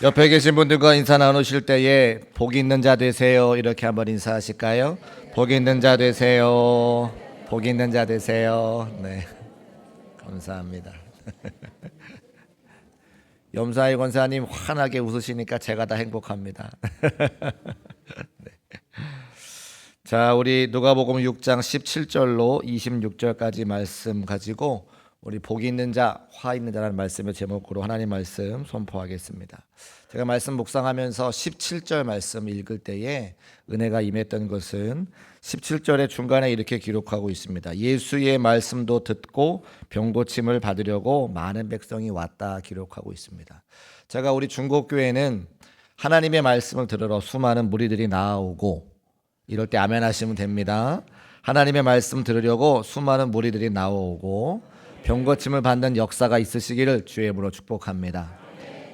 옆에 계신 분들과 인사 나누실 때에 복 있는 자 되세요 이렇게 한번 인사하실까요? 복 있는 자 되세요. 복 있는 자 되세요. 네, 감사합니다. 염사희 권사님 환하게 웃으시니까 제가 다 행복합니다. 자, 우리 누가복음 6장 17절로 26절까지 말씀 가지고 우리 복 있는 자, 화 있는 자라는 말씀의 제목으로 하나님 말씀 선포하겠습니다. 제가 말씀 묵상하면서 17절 말씀 읽을 때에 은혜가 임했던 것은 17절의 중간에 이렇게 기록하고 있습니다. 예수의 말씀도 듣고 병 고침을 받으려고 많은 백성이 왔다 기록하고 있습니다. 제가 우리 중국교회는 하나님의 말씀을 들으러 수많은 무리들이 나오고 이럴 때 아멘 하시면 됩니다. 하나님의 말씀 들으려고 수많은 무리들이 나오고 병 고침을 받는 역사가 있으시기를 주의 이름으로 축복합니다.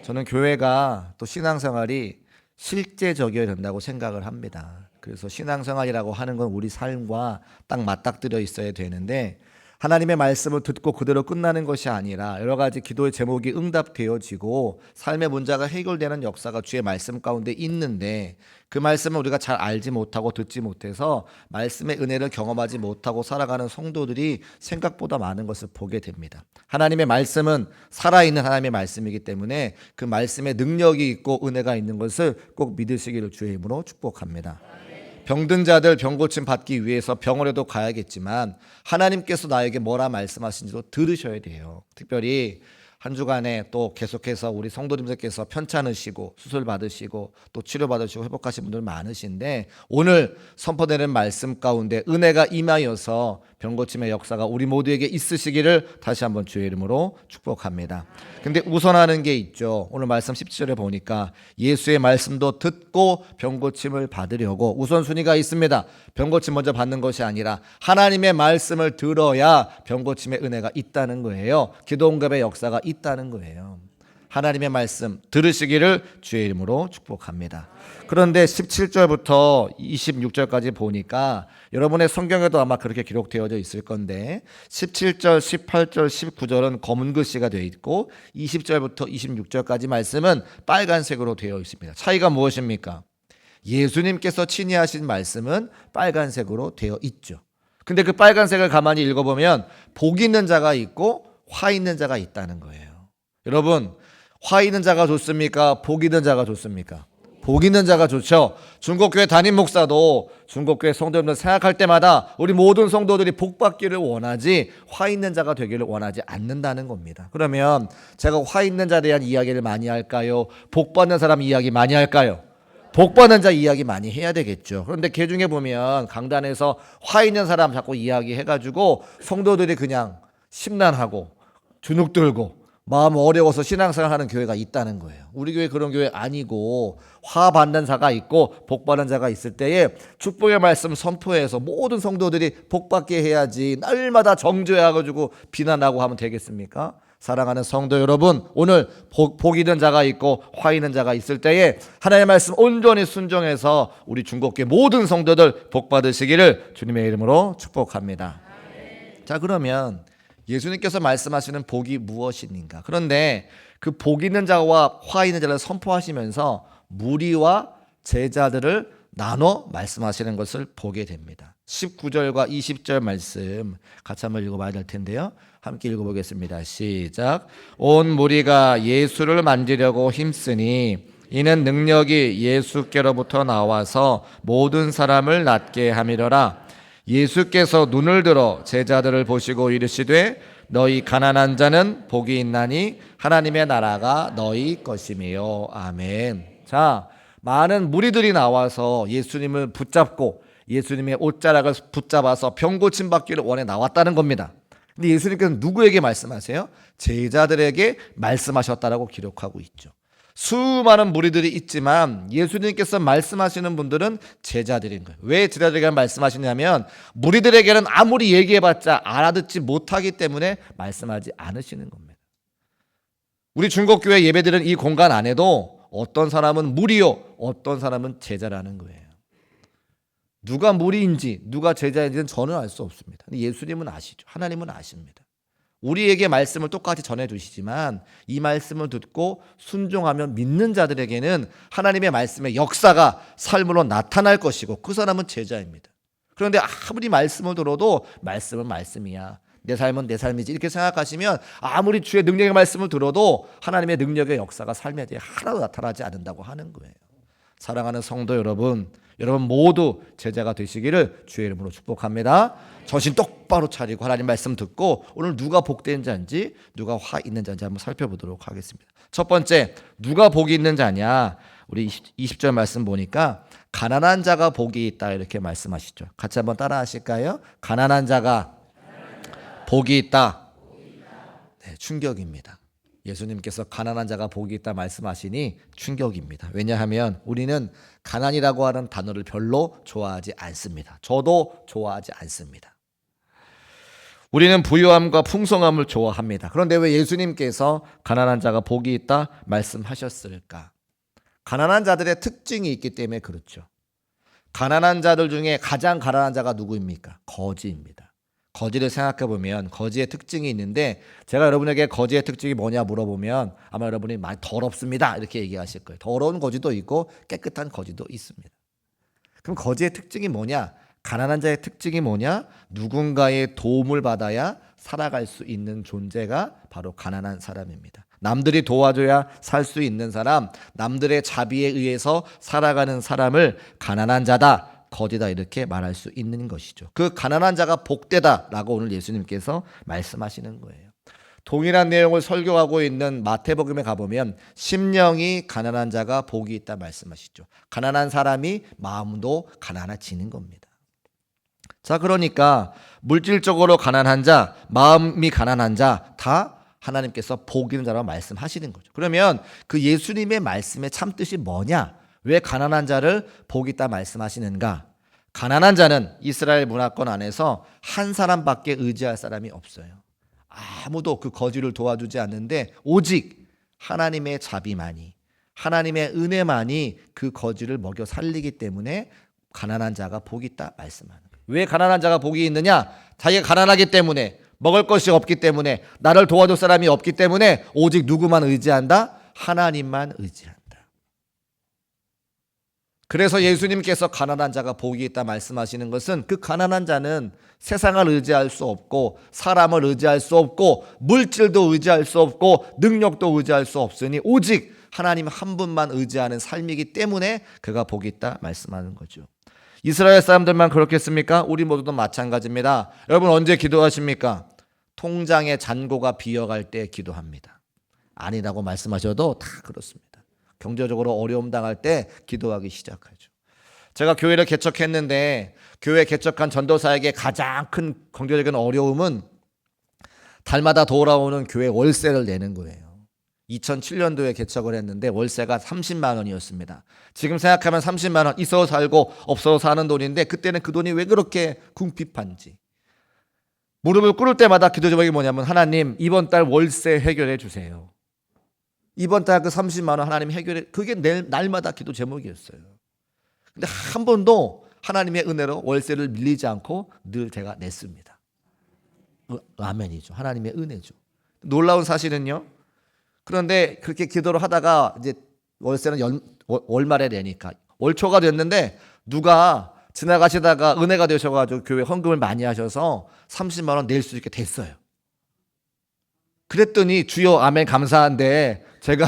저는 교회가 또 신앙생활이 실제적이어야 된다고 생각을 합니다. 그래서 신앙생활이라고 하는 건 우리 삶과 딱 맞닥뜨려 있어야 되는데 하나님의 말씀을 듣고 그대로 끝나는 것이 아니라 여러 가지 기도의 제목이 응답되어지고 삶의 문제가 해결되는 역사가 주의 말씀 가운데 있는데 그 말씀을 우리가 잘 알지 못하고 듣지 못해서 말씀의 은혜를 경험하지 못하고 살아가는 성도들이 생각보다 많은 것을 보게 됩니다. 하나님의 말씀은 살아있는 하나님의 말씀이기 때문에 그 말씀에 능력이 있고 은혜가 있는 것을 꼭 믿으시기를 주의 이름으로 축복합니다. 병든 자들 병 고침 받기 위해서 병원에도 가야겠지만 하나님께서 나에게 뭐라 말씀하신지도 들으셔야 돼요. 특별히 한 주간에 또 계속해서 우리 성도님들께서 편찮으시고 수술 받으시고 또 치료 받으시고 회복하신 분들 많으신데 오늘 선포되는 말씀 가운데 은혜가 임하여서 병 고침의 역사가 우리 모두에게 있으시기를 다시 한번 주의 이름으로 축복합니다. 근데 우선하는 게 있죠. 오늘 말씀 17절에 보니까 예수의 말씀도 듣고 병 고침을 받으려고 우선순위가 있습니다. 병 고침 먼저 받는 것이 아니라 하나님의 말씀을 들어야 병 고침의 은혜가 있다는 거예요. 기도 응답의 역사가 있다는 거예요. 하나님의 말씀 들으시기를 주의 이름으로 축복합니다. 그런데 17절부터 26절까지 보니까 여러분의 성경에도 아마 그렇게 기록되어져 있을 건데 17절, 18절, 19절은 검은 글씨가 되어 있고 20절부터 26절까지 말씀은 빨간색으로 되어 있습니다. 차이가 무엇입니까? 예수님께서 친히 하신 말씀은 빨간색으로 되어 있죠. 근데 그 빨간색을 가만히 읽어보면 복 있는 자가 있고 화 있는 자가 있다는 거예요. 여러분, 화 있는 자가 좋습니까? 복 있는 자가 좋습니까? 복 있는 자가 좋죠. 중국교회 담임 목사도 중국교회 성도님들 생각할 때마다 우리 모든 성도들이 복 받기를 원하지 화 있는 자가 되기를 원하지 않는다는 겁니다. 그러면 제가 화 있는 자에 대한 이야기를 많이 할까요? 복 받는 사람 이야기 많이 할까요? 복 받는 자 이야기 많이 해야 되겠죠. 그런데 그 중에 보면 강단에서 화 있는 사람 자꾸 이야기해가지고 성도들이 그냥 심란하고 주눅 들고 마음 어려워서 신앙생활하는 교회가 있다는 거예요. 우리 교회 그런 교회 아니고 화 받는 자가 있고 복 받는 자가 있을 때에 축복의 말씀 선포해서 모든 성도들이 복 받게 해야지 날마다 정죄해가지고 비난하고 하면 되겠습니까? 사랑하는 성도 여러분, 오늘 복 있는 자가 있고 화 있는 자가 있을 때에 하나님의 말씀 온전히 순종해서 우리 중국교회 모든 성도들 복 받으시기를 주님의 이름으로 축복합니다. 자, 그러면 예수님께서 말씀하시는 복이 무엇인가? 그런데 그 복 있는 자와 화 있는 자를 선포하시면서 무리와 제자들을 나눠 말씀하시는 것을 보게 됩니다. 19절과 20절 말씀 같이 한번 읽어봐야 될 텐데요. 함께 읽어보겠습니다. 시작. 온 무리가 예수를 만지려고 힘쓰니 이는 능력이 예수께로부터 나와서 모든 사람을 낫게 함이로라. 예수께서 눈을 들어 제자들을 보시고 이르시되 너희 가난한 자는 복이 있나니 하나님의 나라가 너희 것이며. 아멘. 자, 많은 무리들이 나와서 예수님을 붙잡고 예수님의 옷자락을 붙잡아서 병 고침 받기를 원해 나왔다는 겁니다. 근데 예수님께서 누구에게 말씀하세요? 제자들에게 말씀하셨다라고 기록하고 있죠. 수많은 무리들이 있지만 예수님께서 말씀하시는 분들은 제자들인 거예요. 왜 제자들에게 말씀하시냐면 무리들에게는 아무리 얘기해봤자 알아듣지 못하기 때문에 말씀하지 않으시는 겁니다. 우리 중국교회 예배드리는 이 공간 안에도 어떤 사람은 무리요, 어떤 사람은 제자라는 거예요. 누가 무리인지 누가 제자인지는 저는 알 수 없습니다. 근데 예수님은 아시죠. 하나님은 아십니다. 우리에게 말씀을 똑같이 전해주시지만 이 말씀을 듣고 순종하면 믿는 자들에게는 하나님의 말씀의 역사가 삶으로 나타날 것이고 그 사람은 제자입니다. 그런데 아무리 말씀을 들어도 말씀은 말씀이야, 내 삶은 내 삶이지 이렇게 생각하시면 아무리 주의 능력의 말씀을 들어도 하나님의 능력의 역사가 삶에 대해 하나도 나타나지 않는다고 하는 거예요. 사랑하는 성도 여러분, 여러분 모두 제자가 되시기를 주의 이름으로 축복합니다. 정신 똑바로 차리고 하나님 말씀 듣고 오늘 누가 복된 자인지 누가 화 있는 자인지 한번 살펴보도록 하겠습니다. 첫 번째, 누가 복이 있는 자냐? 우리 20절 말씀 보니까 가난한 자가 복이 있다 이렇게 말씀하시죠. 같이 한번 따라 하실까요? 가난한 자가 복이 있다. 네, 충격입니다. 예수님께서 가난한 자가 복이 있다 말씀하시니 충격입니다. 왜냐하면 우리는 가난이라고 하는 단어를 별로 좋아하지 않습니다. 저도 좋아하지 않습니다. 우리는 부유함과 풍성함을 좋아합니다. 그런데 왜 예수님께서 가난한 자가 복이 있다 말씀하셨을까? 가난한 자들의 특징이 있기 때문에 그렇죠. 가난한 자들 중에 가장 가난한 자가 누구입니까? 거지입니다. 거지를 생각해 보면 거지의 특징이 있는데, 제가 여러분에게 거지의 특징이 뭐냐 물어보면 아마 여러분이 많이 더럽습니다 이렇게 얘기하실 거예요. 더러운 거지도 있고 깨끗한 거지도 있습니다. 그럼 거지의 특징이 뭐냐? 가난한 자의 특징이 뭐냐? 누군가의 도움을 받아야 살아갈 수 있는 존재가 바로 가난한 사람입니다. 남들이 도와줘야 살 수 있는 사람, 남들의 자비에 의해서 살아가는 사람을 가난한 자다, 거지다 이렇게 말할 수 있는 것이죠. 그 가난한 자가 복되다라고 오늘 예수님께서 말씀하시는 거예요. 동일한 내용을 설교하고 있는 마태복음에 가보면 심령이 가난한 자가 복이 있다 말씀하시죠. 가난한 사람이 마음도 가난해지는 겁니다. 자, 그러니까 물질적으로 가난한 자, 마음이 가난한 자 다 하나님께서 복 있는 자라고 말씀하시는 거죠. 그러면 그 예수님의 말씀의 참뜻이 뭐냐? 왜 가난한 자를 복 있다 말씀하시는가? 가난한 자는 이스라엘 문화권 안에서 한 사람밖에 의지할 사람이 없어요. 아무도 그 거지를 도와주지 않는데 오직 하나님의 자비만이, 하나님의 은혜만이 그 거지를 먹여 살리기 때문에 가난한 자가 복이 있다 말씀하는 거예요. 왜 가난한 자가 복이 있느냐? 자기가 가난하기 때문에, 먹을 것이 없기 때문에, 나를 도와줄 사람이 없기 때문에 오직 누구만 의지한다? 하나님만 의지한다. 그래서 예수님께서 가난한 자가 복이 있다 말씀하시는 것은 그 가난한 자는 세상을 의지할 수 없고 사람을 의지할 수 없고 물질도 의지할 수 없고 능력도 의지할 수 없으니 오직 하나님 한 분만 의지하는 삶이기 때문에 그가 복이 있다 말씀하는 거죠. 이스라엘 사람들만 그렇겠습니까? 우리 모두도 마찬가지입니다. 여러분 언제 기도하십니까? 통장의 잔고가 비어갈 때 기도합니다. 아니라고 말씀하셔도 다 그렇습니다. 경제적으로 어려움 당할 때 기도하기 시작하죠. 제가 교회를 개척했는데 교회 개척한 전도사에게 가장 큰 경제적인 어려움은 달마다 돌아오는 교회 월세를 내는 거예요. 2007년도에 개척을 했는데 월세가 30만 원이었습니다. 지금 생각하면 30만 원 있어서 살고 없어서 사는 돈인데 그때는 그 돈이 왜 그렇게 궁핍한지. 무릎을 꿇을 때마다 기도 제목이 뭐냐면 하나님 이번 달 월세 해결해 주세요. 이번 달 그 30만 원 하나님 해결해, 그게 날마다 기도 제목이었어요. 근데 한 번도 하나님의 은혜로 월세를 밀리지 않고 늘 제가 냈습니다. 아멘이죠. 하나님의 은혜죠. 놀라운 사실은요. 그런데 그렇게 기도를 하다가 이제 월세는 월말에 내니까 월초가 됐는데 누가 지나가시다가 은혜가 되셔가지고 교회 헌금을 많이 하셔서 30만 원 낼 수 있게 됐어요. 그랬더니 주여 아멘 감사한데 제가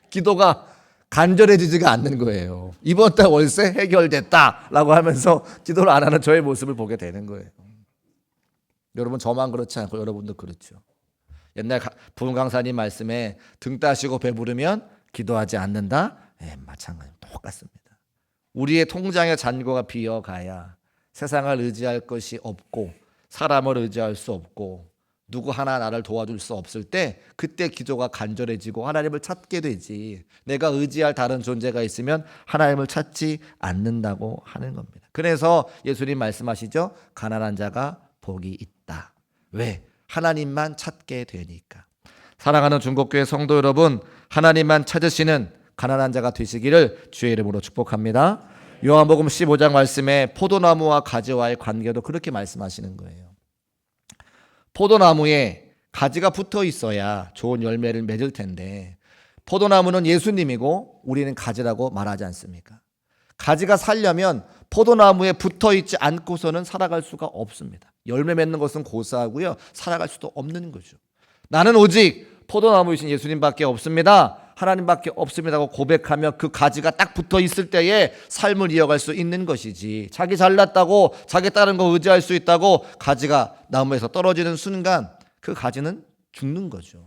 기도가 간절해지지가 않는 거예요. 이번 달 월세 해결됐다라고 하면서 기도를 안 하는 저의 모습을 보게 되는 거예요. 여러분 저만 그렇지 않고 여러분도 그렇죠. 옛날 부흥 강사님 말씀에 등 따시고 배부르면 기도하지 않는다. 마찬가지 똑같습니다. 우리의 통장의 잔고가 비어가야 세상을 의지할 것이 없고 사람을 의지할 수 없고 누구 하나 나를 도와줄 수 없을 때 그때 기도가 간절해지고 하나님을 찾게 되지, 내가 의지할 다른 존재가 있으면 하나님을 찾지 않는다고 하는 겁니다. 그래서 예수님 말씀하시죠. 가난한 자가 복이 있다. 왜? 하나님만 찾게 되니까. 사랑하는 중국교회 성도 여러분, 하나님만 찾으시는 가난한 자가 되시기를 주의 이름으로 축복합니다. 요한복음 15장 말씀에 포도나무와 가지와의 관계도 그렇게 말씀하시는 거예요. 포도나무에 가지가 붙어 있어야 좋은 열매를 맺을 텐데 포도나무는 예수님이고 우리는 가지라고 말하지 않습니까? 가지가 살려면 포도나무에 붙어 있지 않고서는 살아갈 수가 없습니다. 열매 맺는 것은 고사하고요. 살아갈 수도 없는 거죠. 나는 오직 포도나무이신 예수님밖에 없습니다. 하나님밖에 없습니다고 고백하며 그 가지가 딱 붙어 있을 때에 삶을 이어갈 수 있는 것이지, 자기 잘났다고 자기 다른 거 의지할 수 있다고 가지가 나무에서 떨어지는 순간 그 가지는 죽는 거죠.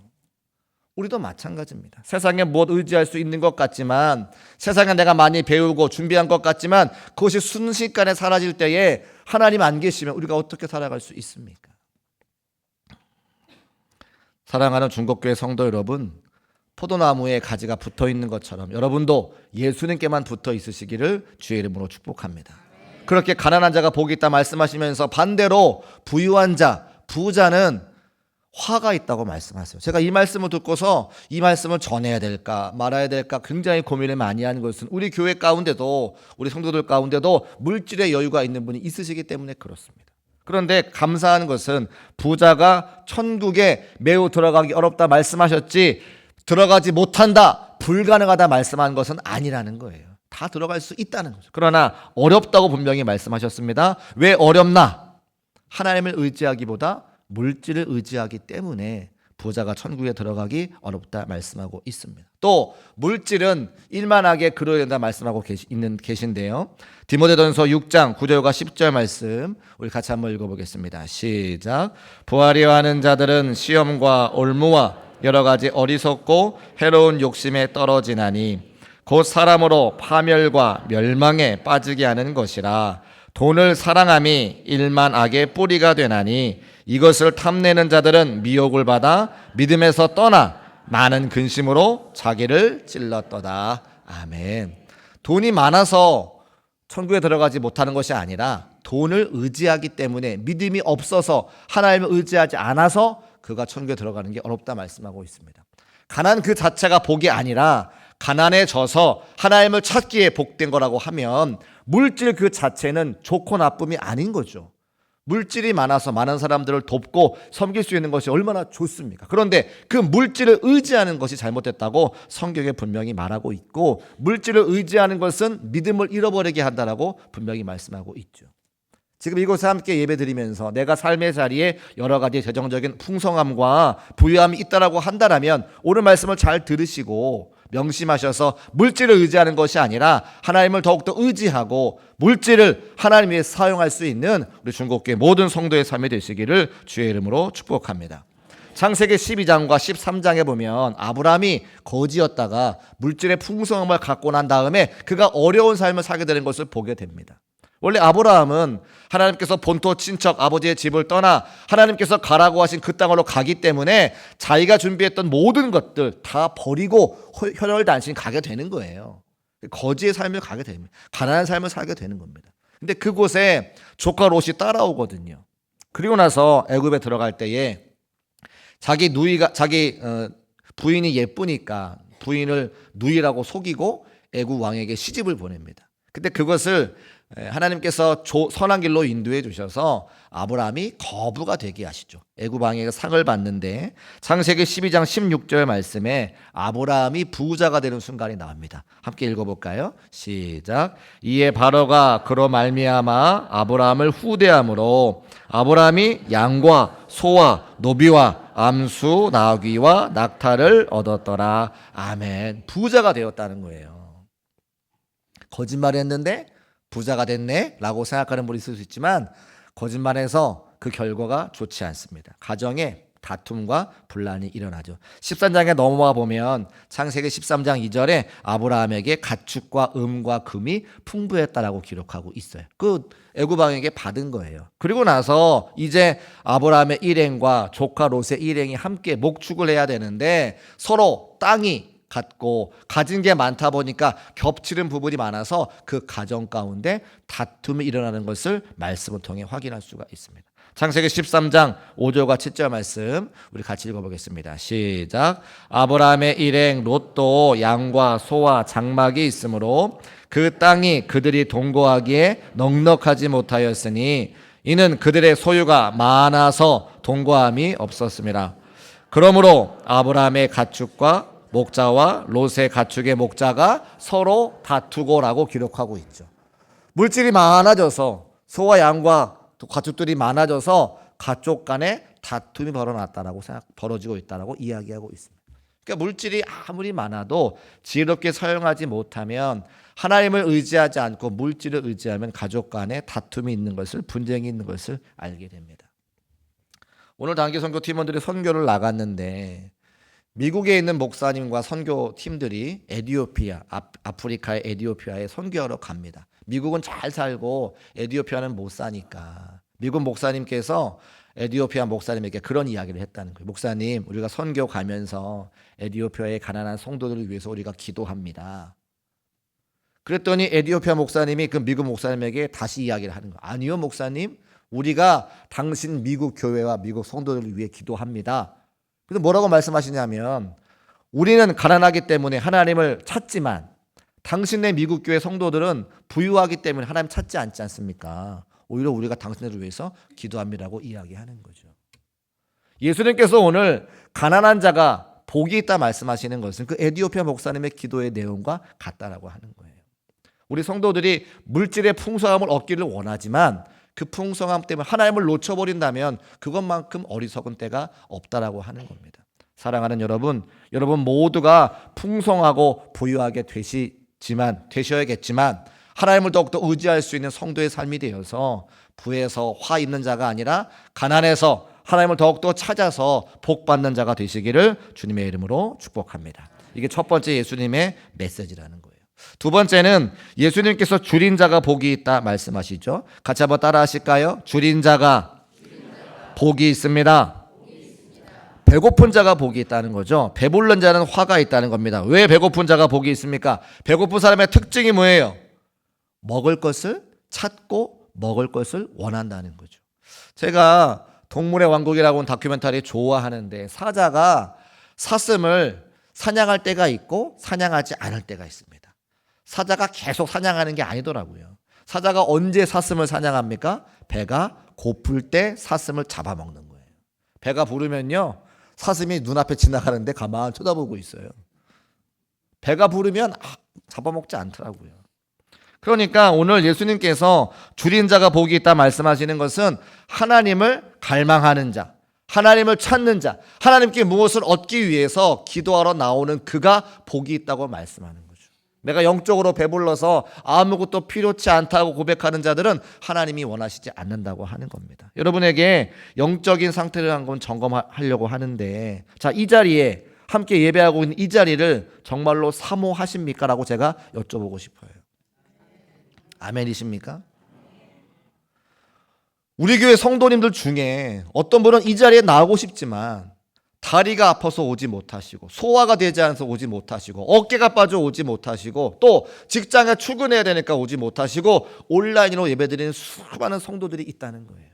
우리도 마찬가지입니다. 세상에 무엇 의지할 수 있는 것 같지만, 세상에 내가 많이 배우고 준비한 것 같지만 그것이 순식간에 사라질 때에 하나님 안 계시면 우리가 어떻게 살아갈 수 있습니까? 사랑하는 중국교회 성도 여러분, 포도나무에 가지가 붙어 있는 것처럼 여러분도 예수님께만 붙어 있으시기를 주의 이름으로 축복합니다. 그렇게 가난한 자가 복이 있다 말씀하시면서 반대로 부유한 자, 부자는 화가 있다고 말씀하세요. 제가 이 말씀을 듣고서 이 말씀을 전해야 될까 말아야 될까 굉장히 고민을 많이 하는 것은 우리 교회 가운데도, 우리 성도들 가운데도 물질의 여유가 있는 분이 있으시기 때문에 그렇습니다. 그런데 감사한 것은 부자가 천국에 매우 들어가기 어렵다 말씀하셨지, 들어가지 못한다, 불가능하다 말씀한 것은 아니라는 거예요. 다 들어갈 수 있다는 거죠. 그러나 어렵다고 분명히 말씀하셨습니다. 왜 어렵나? 하나님을 의지하기보다 물질을 의지하기 때문에 부자가 천국에 들어가기 어렵다 말씀하고 있습니다. 또 물질은 일만하게 그러야 된다 말씀하고 계신데요. 디모데전서 6장 9절과 10절 말씀 우리 같이 한번 읽어보겠습니다. 시작. 부하려 하는 자들은 시험과 올무와 여러 가지 어리석고 해로운 욕심에 떨어지나니 곧 사람으로 파멸과 멸망에 빠지게 하는 것이라. 돈을 사랑함이 일만 악의 뿌리가 되나니 이것을 탐내는 자들은 미혹을 받아 믿음에서 떠나 많은 근심으로 자기를 찔렀도다. 아멘. 돈이 많아서 천국에 들어가지 못하는 것이 아니라 돈을 의지하기 때문에, 믿음이 없어서 하나님을 의지하지 않아서 그가 천국에 들어가는 게 어렵다 말씀하고 있습니다. 가난 그 자체가 복이 아니라 가난에 져서 하나님을 찾기에 복된 거라고 하면 물질 그 자체는 좋고 나쁨이 아닌 거죠. 물질이 많아서 많은 사람들을 돕고 섬길 수 있는 것이 얼마나 좋습니까? 그런데 그 물질을 의지하는 것이 잘못됐다고 성경에 분명히 말하고 있고, 물질을 의지하는 것은 믿음을 잃어버리게 한다라고 분명히 말씀하고 있죠. 지금 이곳에 함께 예배드리면서 내가 삶의 자리에 여러 가지 재정적인 풍성함과 부유함이 있다라고 한다라면 오늘 말씀을 잘 들으시고 명심하셔서 물질을 의지하는 것이 아니라 하나님을 더욱더 의지하고 물질을 하나님 위해 사용할 수 있는 우리 중국교회 모든 성도의 삶이 되시기를 주의 이름으로 축복합니다. 창세기 12장과 13장에 보면 아브라함이 거지였다가 물질의 풍성함을 갖고 난 다음에 그가 어려운 삶을 살게 되는 것을 보게 됩니다. 원래 아브라함은 하나님께서 본토 친척 아버지의 집을 떠나 하나님께서 가라고 하신 그 땅으로 가기 때문에 자기가 준비했던 모든 것들 다 버리고 혈혈단신 가게 되는 거예요. 거지의 삶을 가게 됩니다. 가난한 삶을 살게 되는 겁니다. 근데 그곳에 조카 롯이 따라오거든요. 그리고 나서 애굽에 들어갈 때에 자기 부인이 예쁘니까 부인을 누이라고 속이고 애굽 왕에게 시집을 보냅니다. 근데 그것을 하나님께서 선한 길로 인도해 주셔서 아브라함이 거부가 되게 하시죠. 애굽 왕에게 상을 받는데 창세기 12장 16절 말씀에 아브라함이 부자가 되는 순간이 나옵니다. 함께 읽어볼까요? 시작. 이에 바로가 그로 말미암아 아브라함을 후대함으로 아브라함이 양과 소와 노비와 암수 나귀와 낙타를 얻었더라. 아멘. 부자가 되었다는 거예요. 거짓말했는데 부자가 됐네 라고 생각하는 분이 있을 수 있지만 거짓말해서 그 결과가 좋지 않습니다. 가정에 다툼과 분란이 일어나죠. 13장에 넘어와 보면 창세기 13장 2절에 아브라함에게 가축과 음과 금이 풍부했다라고 기록하고 있어요. 그 애굽 왕에게 받은 거예요. 그리고 나서 이제 아브라함의 일행과 조카 롯의 일행이 함께 목축을 해야 되는데 서로 땅이 같고 가진 게 많다 보니까 겹치는 부분이 많아서 그 가정 가운데 다툼이 일어나는 것을 말씀을 통해 확인할 수가 있습니다. 창세기 13장 5절과 7절 말씀 우리 같이 읽어보겠습니다. 시작. 아브라함의 일행 롯도 양과 소와 장막이 있으므로 그 땅이 그들이 동거하기에 넉넉하지 못하였으니 이는 그들의 소유가 많아서 동거함이 없었습니다. 그러므로 아브라함의 가축과 목자와 롯의 가축의 목자가 서로 다투고라고 기록하고 있죠. 물질이 많아져서 소와 양과 가축들이 많아져서 가족 간에 다툼이 벌어지고 있다라고 이야기하고 있습니다. 그러니까 물질이 아무리 많아도 지혜롭게 사용하지 못하면 하나님을 의지하지 않고 물질을 의지하면 가족 간에 다툼이 있는 것을 분쟁이 있는 것을 알게 됩니다. 오늘 단기 선교 팀원들이 선교를 나갔는데 미국에 있는 목사님과 선교 팀들이 에티오피아, 아프리카의 에티오피아에 선교하러 갑니다. 미국은 잘 살고 에티오피아는 못 사니까 미국 목사님께서 에티오피아 목사님에게 그런 이야기를 했다는 거예요. 목사님, 우리가 선교 가면서 에티오피아의 가난한 성도들을 위해서 우리가 기도합니다. 그랬더니 에티오피아 목사님이 그 미국 목사님에게 다시 이야기를 하는 거예요. 아니요, 목사님, 우리가 당신 미국 교회와 미국 성도들을 위해 기도합니다. 그래서 뭐라고 말씀하시냐면 우리는 가난하기 때문에 하나님을 찾지만 당신네 미국 교회 성도들은 부유하기 때문에 하나님 찾지 않지 않습니까? 오히려 우리가 당신들을 위해서 기도합니다라고 이야기하는 거죠. 예수님께서 오늘 가난한 자가 복이 있다 말씀하시는 것은 그 에티오피아 목사님의 기도의 내용과 같다라고 하는 거예요. 우리 성도들이 물질의 풍성함을 얻기를 원하지만 그 풍성함 때문에 하나님을 놓쳐버린다면 그것만큼 어리석은 때가 없다라고 하는 겁니다. 사랑하는 여러분 모두가 풍성하고 부유하게 되셔야겠지만 하나님을 더욱더 의지할 수 있는 성도의 삶이 되어서 부에서 화 있는 자가 아니라 가난해서 하나님을 더욱더 찾아서 복 받는 자가 되시기를 주님의 이름으로 축복합니다. 이게 첫 번째 예수님의 메시지라는 거예요. 두 번째는 예수님께서 줄인 자가 복이 있다 말씀하시죠. 같이 한번 따라 하실까요? 줄인 자가 복이 있습니다. 배고픈 자가 복이 있다는 거죠. 배부른 자는 화가 있다는 겁니다. 왜 배고픈 자가 복이 있습니까? 배고픈 사람의 특징이 뭐예요? 먹을 것을 찾고 먹을 것을 원한다는 거죠. 제가 동물의 왕국이라고 하는 다큐멘터리 좋아하는데 사자가 사슴을 사냥할 때가 있고 사냥하지 않을 때가 있습니다. 사자가 계속 사냥하는 게 아니더라고요. 사자가 언제 사슴을 사냥합니까? 배가 고플 때 사슴을 잡아먹는 거예요. 배가 부르면요, 사슴이 눈앞에 지나가는데 가만히 쳐다보고 있어요. 배가 부르면 잡아먹지 않더라고요. 그러니까 오늘 예수님께서 줄인 자가 복이 있다 말씀하시는 것은 하나님을 갈망하는 자, 하나님을 찾는 자, 하나님께 무엇을 얻기 위해서 기도하러 나오는 그가 복이 있다고 말씀하는 거예요. 내가 영적으로 배불러서 아무것도 필요치 않다고 고백하는 자들은 하나님이 원하시지 않는다고 하는 겁니다. 여러분에게 영적인 상태를 한번 점검하려고 하는데, 자, 이 자리에 함께 예배하고 있는 이 자리를 정말로 사모하십니까? 라고 제가 여쭤보고 싶어요. 아멘이십니까? 우리 교회 성도님들 중에 어떤 분은 이 자리에 나오고 싶지만 다리가 아파서 오지 못하시고 소화가 되지 않아서 오지 못하시고 어깨가 빠져 오지 못하시고 또 직장에 출근해야 되니까 오지 못하시고 온라인으로 예배드리는 수많은 성도들이 있다는 거예요.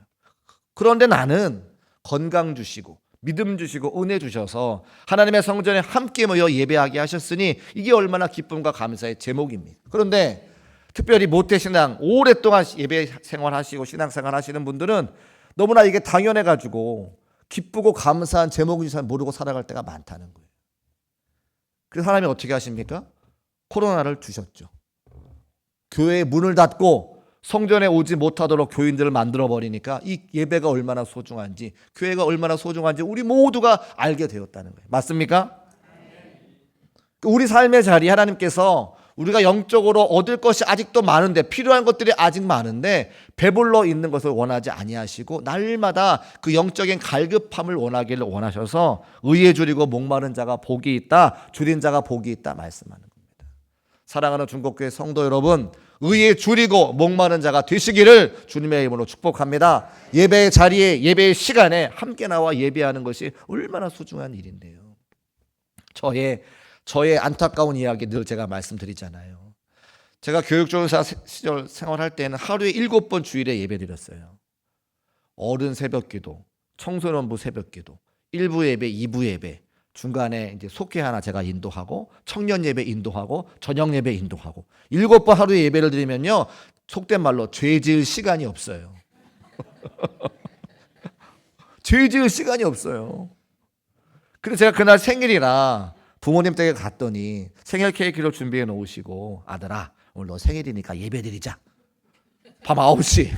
그런데 나는 건강 주시고 믿음 주시고 은혜 주셔서 하나님의 성전에 함께 모여 예배하게 하셨으니 이게 얼마나 기쁨과 감사의 제목입니다. 그런데 특별히 모태신앙 오랫동안 예배 생활하시고 신앙생활 하시는 분들은 너무나 이게 당연해가지고 기쁘고 감사한 제목인지 잘 모르고 살아갈 때가 많다는 거예요. 그래서 하나님이 어떻게 하십니까? 코로나를 주셨죠. 교회의 문을 닫고 성전에 오지 못하도록 교인들을 만들어버리니까 이 예배가 얼마나 소중한지, 교회가 얼마나 소중한지 우리 모두가 알게 되었다는 거예요. 맞습니까? 우리 삶의 자리 하나님께서 우리가 영적으로 얻을 것이 아직도 많은데, 필요한 것들이 아직 많은데 배불러 있는 것을 원하지 아니하시고 날마다 그 영적인 갈급함을 원하기를 원하셔서 의에 줄이고 목마른 자가 복이 있다, 줄인 자가 복이 있다 말씀하는 겁니다. 사랑하는 중국교회 성도 여러분, 의에 줄이고 목마른 자가 되시기를 주님의 이름으로 축복합니다. 예배의 자리에, 예배의 시간에 함께 나와 예배하는 것이 얼마나 소중한 일인데요. 저의 안타까운 이야기 늘 제가 말씀드리잖아요. 제가 교육조사 시절 생활할 때는 하루에 7번 주일에 예배 드렸어요. 어른 새벽기도, 청소년부 새벽기도, 1부 예배, 2부 예배, 중간에 이제 속회 하나 제가 인도하고 청년 예배 인도하고 저녁 예배 인도하고 7번 하루에 예배를 드리면요, 속된 말로 죄 지을 시간이 없어요. 죄 지을 시간이 없어요. 그래서 제가 그날 생일이라 부모님 댁에 갔더니 생일 케이크를 준비해 놓으시고 아들아 오늘 너 생일이니까 예배 드리자. 밤 9시.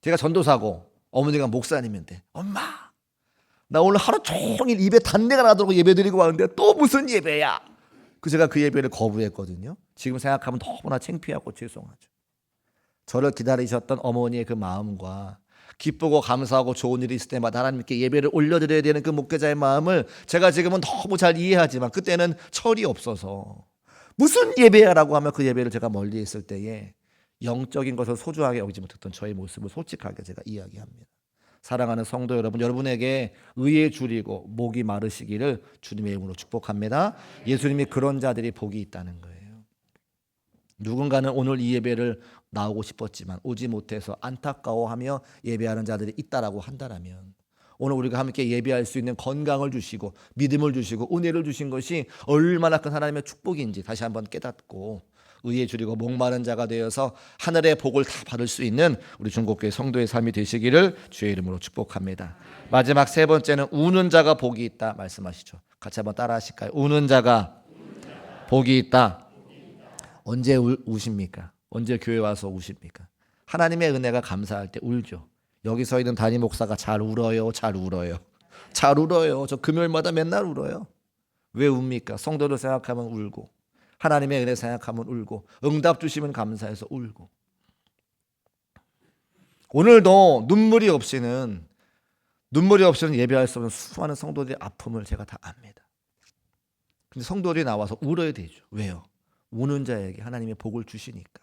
제가 전도사고 어머니가 목사님인데 엄마 나 오늘 하루 종일 입에 단내가 나도록 예배 드리고 왔는데 또 무슨 예배야. 제가 그 예배를 거부했거든요. 지금 생각하면 너무나 창피하고 죄송하죠. 저를 기다리셨던 어머니의 그 마음과 기쁘고 감사하고 좋은 일이 있을 때마다 하나님께 예배를 올려드려야 되는 그 목회자의 마음을 제가 지금은 너무 잘 이해하지만 그때는 철이 없어서 무슨 예배야라고 하면 그 예배를 제가 멀리 있을 때에 영적인 것을 소중하게 여기지 못했던 저의 모습을 솔직하게 제가 이야기합니다. 사랑하는 성도 여러분, 여러분에게 의에 줄이고 목이 마르시기를 주님의 이름으로 축복합니다. 예수님이 그런 자들이 복이 있다는 거예요. 누군가는 오늘 이 예배를 나오고 싶었지만 오지 못해서 안타까워하며 예배하는 자들이 있다라고 한다면 오늘 우리가 함께 예배할 수 있는 건강을 주시고 믿음을 주시고 은혜를 주신 것이 얼마나 큰 하나님의 축복인지 다시 한번 깨닫고 의에 줄이고 목마른 자가 되어서 하늘의 복을 다 받을 수 있는 우리 중국교회 성도의 삶이 되시기를 주의 이름으로 축복합니다. 마지막 세 번째는 우는 자가 복이 있다 말씀하시죠. 같이 한번 따라 하실까요? 우는 자가 복이 있다. 언제 우십니까? 언제 교회 와서 우십니까? 하나님의 은혜가 감사할 때 울죠. 여기 서 있는 담임 목사가 잘 울어요. 잘 울어요. 잘 울어요. 저 금요일마다 맨날 울어요. 왜 웁니까? 성도를 생각하면 울고 하나님의 은혜 생각하면 울고 응답 주시면 감사해서 울고 오늘도 눈물이 없이는 예배할 수 없는 수많은 성도들의 아픔을 제가 다 압니다. 근데 성도들이 나와서 울어야 되죠. 왜요? 우는 자에게 하나님의 복을 주시니까.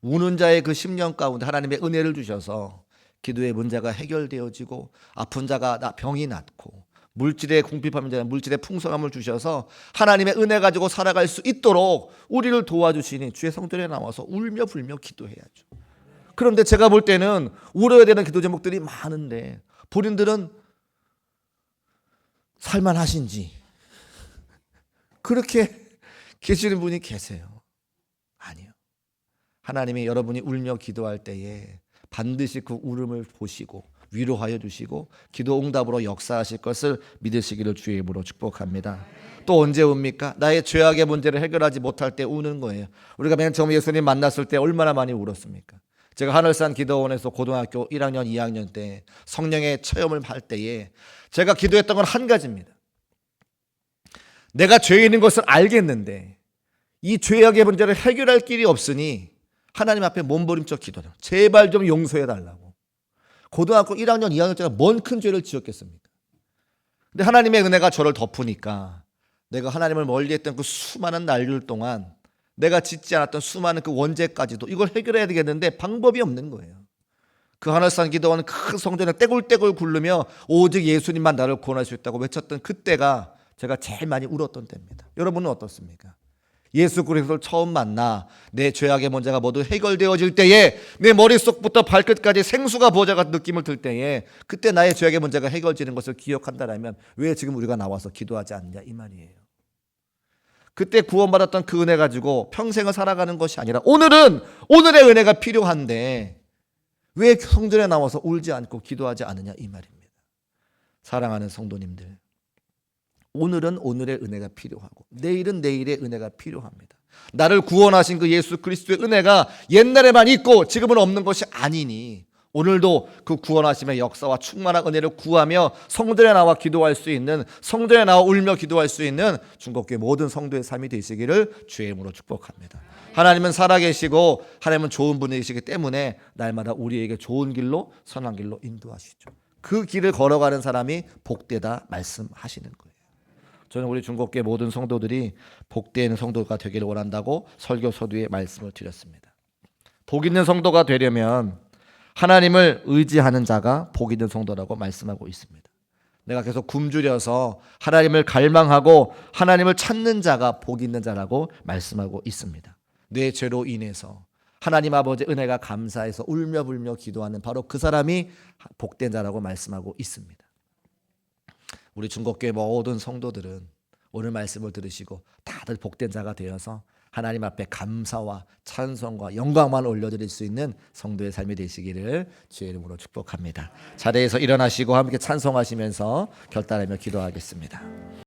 우는 자의 그 심령 가운데 하나님의 은혜를 주셔서 기도의 문제가 해결되어지고 아픈 자가 병이 낫고 물질의 궁핍함이 아니라 물질의 풍성함을 주셔서 하나님의 은혜 가지고 살아갈 수 있도록 우리를 도와주시니 주의 성전에 나와서 울며 불며 기도해야죠. 그런데 제가 볼 때는 울어야 되는 기도 제목들이 많은데 본인들은 살만하신지 그렇게 계시는 분이 계세요. 아니요. 하나님이 여러분이 울며 기도할 때에 반드시 그 울음을 보시고 위로하여 주시고 기도 응답으로 역사하실 것을 믿으시기를 주의 이름으로 축복합니다. 또 언제 웁니까? 나의 죄악의 문제를 해결하지 못할 때 우는 거예요. 우리가 맨 처음 예수님 만났을 때 얼마나 많이 울었습니까? 제가 하늘산 기도원에서 고등학교 1학년, 2학년 때 성령의 체험을 할 때에 제가 기도했던 건 한 가지입니다. 내가 죄인인 것을 알겠는데 이 죄악의 문제를 해결할 길이 없으니 하나님 앞에 몸부림쳐 기도해요. 제발 좀 용서해달라고. 고등학교 1학년, 2학년 때가 뭔 큰 죄를 지었겠습니까? 근데 하나님의 은혜가 저를 덮으니까 내가 하나님을 멀리했던 그 수많은 날들 동안 내가 짓지 않았던 수많은 그 원죄까지도 이걸 해결해야 되겠는데 방법이 없는 거예요. 그 하늘산 기도원 큰 성전에 떼굴떼굴 굴르며 오직 예수님만 나를 구원할 수 있다고 외쳤던 그때가 제가 제일 많이 울었던 때입니다. 여러분은 어떻습니까? 예수 그리스도를 처음 만나 내 죄악의 문제가 모두 해결되어질 때에 내 머릿속부터 발끝까지 생수가 부어져 같은 느낌을 들 때에 그때 나의 죄악의 문제가 해결되는 것을 기억한다면 왜 지금 우리가 나와서 기도하지 않느냐 이 말이에요. 그때 구원받았던 그 은혜 가지고 평생을 살아가는 것이 아니라 오늘은 오늘의 은혜가 필요한데 왜 성전에 나와서 울지 않고 기도하지 않느냐 이 말입니다. 사랑하는 성도님들, 오늘은 오늘의 은혜가 필요하고 내일은 내일의 은혜가 필요합니다. 나를 구원하신 그 예수 그리스도의 은혜가 옛날에만 있고 지금은 없는 것이 아니니 오늘도 그 구원하심의 역사와 충만한 은혜를 구하며 성전에 나와 기도할 수 있는, 성전에 나와 울며 기도할 수 있는 중국교회 모든 성도의 삶이 되시기를 주의 이름으로 축복합니다. 하나님은 살아계시고 하나님은 좋은 분이시기 때문에 날마다 우리에게 좋은 길로 선한 길로 인도하시죠. 그 길을 걸어가는 사람이 복되다 말씀하시는 거예요. 저는 우리 중국교회 모든 성도들이 복되는 성도가 되기를 원한다고 설교 서두에 말씀을 드렸습니다. 복 있는 성도가 되려면 하나님을 의지하는 자가 복 있는 성도라고 말씀하고 있습니다. 내가 계속 굶주려서 하나님을 갈망하고 하나님을 찾는 자가 복 있는 자라고 말씀하고 있습니다. 내 죄로 인해서 하나님 아버지 은혜가 감사해서 울며 불며 기도하는 바로 그 사람이 복된 자라고 말씀하고 있습니다. 우리 중국교회 모든 성도들은 오늘 말씀을 들으시고 다들 복된 자가 되어서 하나님 앞에 감사와 찬송과 영광만 올려드릴 수 있는 성도의 삶이 되시기를 주의 이름으로 축복합니다. 자리에서 일어나시고 함께 찬송하시면서 결단하며 기도하겠습니다.